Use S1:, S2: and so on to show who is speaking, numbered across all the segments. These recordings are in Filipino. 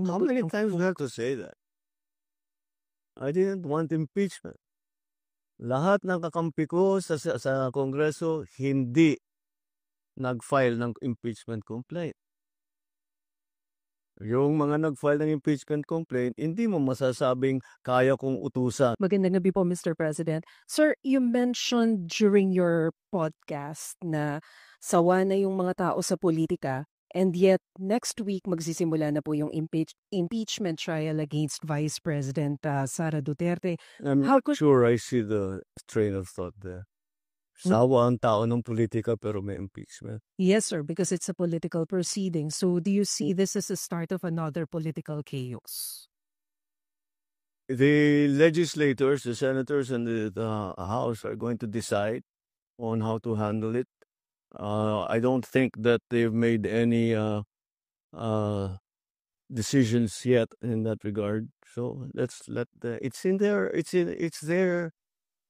S1: How many times we have to say that? I didn't want impeachment. Lahat ng kakampi ko sa Kongreso hindi nag-file ng impeachment complaint. Yung mga nag-file ng impeachment complaint, hindi mo masasabing kaya kong utusan.
S2: Magandang gabi po, Mr. President. Sir, you mentioned during your podcast na sawa na yung mga tao sa politika, and yet next week magsisimula na po yung impeachment trial against Vice President Sara Duterte.
S1: I'm
S2: How
S1: not
S2: could-
S1: sure I see the train of thought there. Sawa ang tao ng politika pero may impeachment.
S2: Yes, sir, because it's a political proceeding. So do you see this as a start of another political chaos?
S1: The legislators, the senators, and the House are going to decide on how to handle it. I don't think that they've made any decisions yet in that regard. So let's let it's in there. It's there.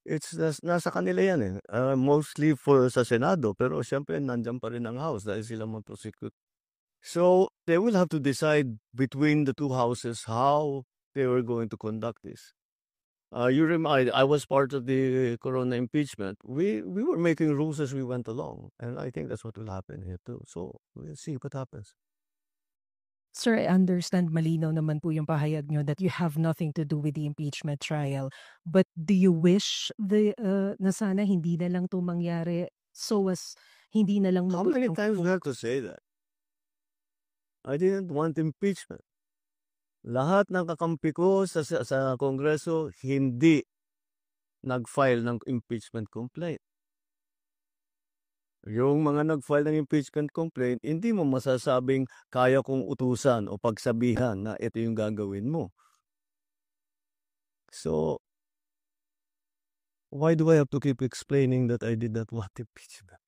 S1: Nasa kanila yan eh. Mostly sa Senado, pero siyempre nandiyan pa rin ang House dahil sila mag-prosecute. So they will have to decide between the two houses how they were going to conduct this. You remind, I was part of the Corona impeachment. We were making rules as we went along, and I think that's what will happen here too. So we'll see what happens.
S2: Sir, I understand malinaw naman po yung pahayag nyo that you have nothing to do with the impeachment trial. But do you wish na sana hindi na lang ito mangyari so as hindi na lang
S1: How many times we have to say that? I didn't want impeachment. Lahat ng kakampi ko sa Kongreso hindi nag-file ng impeachment complaint. Yung mga nag-file ng impeachment complaint, hindi mo masasabing kaya kong utusan o pagsabihan na ito yung gagawin mo. So, why do I have to keep explaining that I did not want impeachment?